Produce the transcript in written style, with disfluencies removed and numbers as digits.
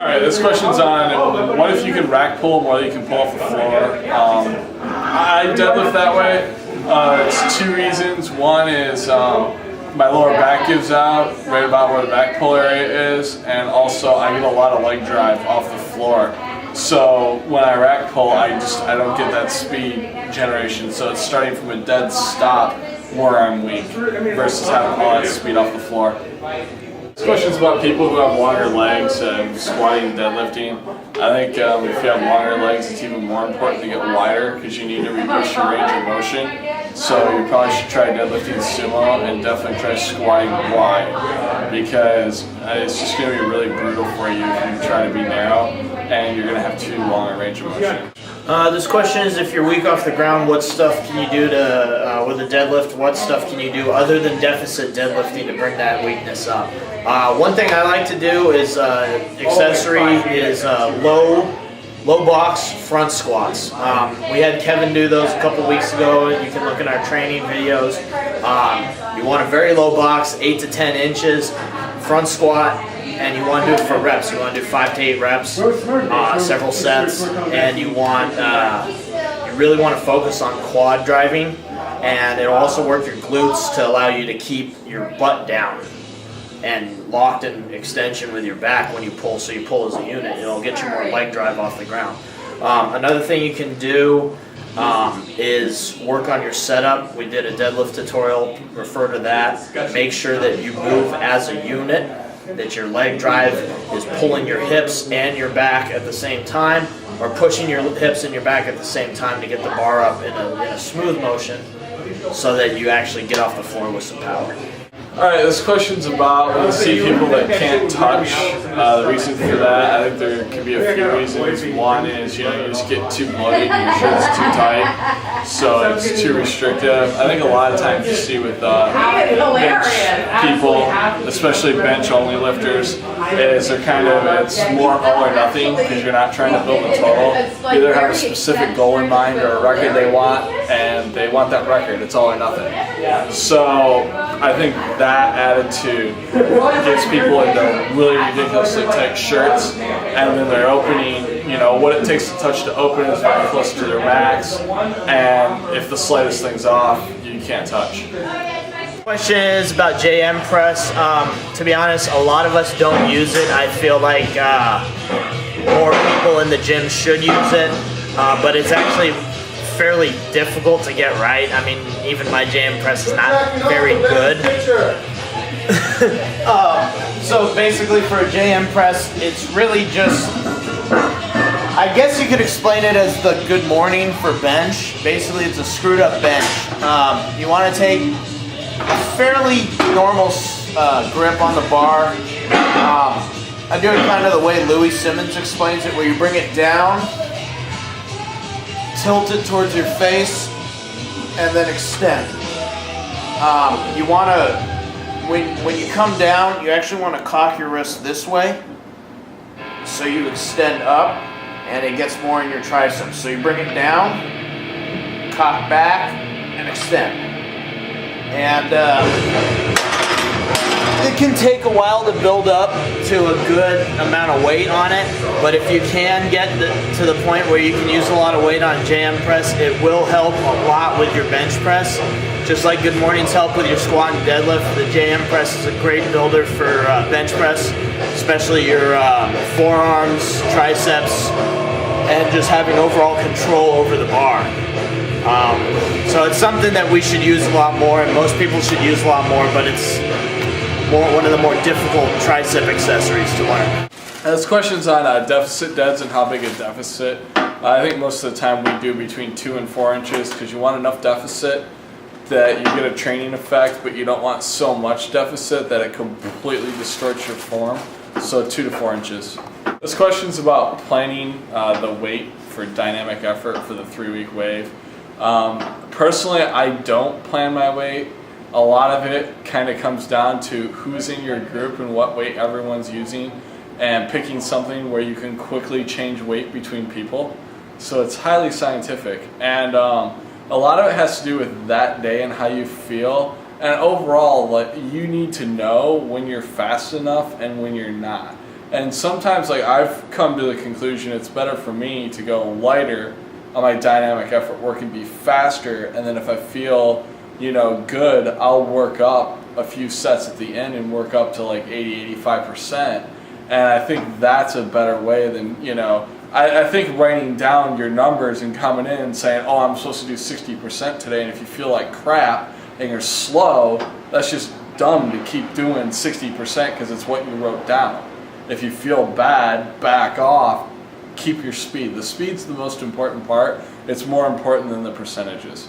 Alright, this question's on what if you can rack pull more than you can pull off the floor. I deadlift that way. It's two reasons. One is my lower back gives out right about where the back pull area is, and also I get a lot of leg drive off the floor. So when I rack pull, I don't get that speed generation. So it's starting from a dead stop where I'm weak versus having all that speed off the floor. This question's about people who have longer legs and squatting and deadlifting. I think if you have longer legs, it's even more important to get wider because you need to reduce your range of motion. So you probably should try deadlifting sumo and definitely try squatting wide because it's just going to be really brutal for you if you try to be narrow and you're going to have too long a range of motion. This question is, if you're weak off the ground, what stuff can you do to, with a deadlift, what stuff can you do other than deficit deadlifting to bring that weakness up? One thing I like to do is, accessory is low box front squats. We had Kevin do those a couple weeks ago. You can look in our training videos. You want a very low box, 8 to 10 inches, front squat. And you want to do it for reps. You want to do 5 to 8 reps, several sets, and you really want to focus on quad driving, and it'll also work your glutes to allow you to keep your butt down and locked in extension with your back when you pull. So you pull as a unit. It'll get you more leg drive off the ground. Another thing you can do is work on your setup. We did a deadlift tutorial. Refer to that. Make sure that you move as a unit, that your leg drive is pulling your hips and your back at the same time, or pushing your hips and your back at the same time to get the bar up in a smooth motion so that you actually get off the floor with some power. Alright, this question's about when you see people that can't touch. The reason for that, I think there could be a few reasons. One is, you just get too bloated and your shirt's too tight, so it's too restrictive. I think a lot of times you see with bench people, especially bench-only lifters, is it's more all or nothing because you're not trying to build a total. You either have a specific goal in mind or a record they want, and they want that record. It's all or nothing. So I think that attitude gets people into really ridiculously tight shirts, and then they're opening, what it takes to touch to open is very close to their max, and if the slightest thing's off, you can't touch. Question is about JM press. To be honest, a lot of us don't use it. I feel like more people in the gym should use it, but it's actually fairly difficult to get right. I mean, even my JM press is not very good. So basically for a JM press, it's really just, I guess you could explain it as the good morning for bench. Basically it's a screwed up bench. You want to take a fairly normal grip on the bar. I do it kind of the way Louis Simmons explains it, where you bring it down, tilt it towards your face, and then extend. You want to, when you come down, you actually want to cock your wrist this way, so you extend up, and it gets more in your triceps. So you bring it down, cock back, and extend. And it can take a while to build up to a good amount of weight on it, but if you can get to the point where you can use a lot of weight on JM press, it will help a lot with your bench press. Just like good mornings help with your squat and deadlift, the JM press is a great builder for bench press, especially your forearms, triceps, and just having overall control over the bar. So it's something that we should use a lot more, and most people should use a lot more, but it's one of the more difficult tricep accessories to learn. This question's on deficit deads and how big a deficit. I think most of the time we do between 2 and 4 inches because you want enough deficit that you get a training effect, but you don't want so much deficit that it completely distorts your form. So 2 to 4 inches. This question's about planning the weight for dynamic effort for the 3-week wave. Personally, I don't plan my weight. A lot of it kind of comes down to who's in your group and what weight everyone's using, and picking something where you can quickly change weight between people. So it's highly scientific, and a lot of it has to do with that day and how you feel, and overall, you need to know when you're fast enough and when you're not. And sometimes, like, I've come to the conclusion it's better for me to go lighter on my dynamic effort work and be faster, and then if I feel, you know, good, I'll work up a few sets at the end and work up to like 80-85%. And I think that's a better way than, you know, I think writing down your numbers and coming in and saying, oh, I'm supposed to do 60% today, and if you feel like crap and you're slow, that's just dumb to keep doing 60% because it's what you wrote down. If you feel bad, back off, keep your speed. The speed's the most important part. It's more important than the percentages.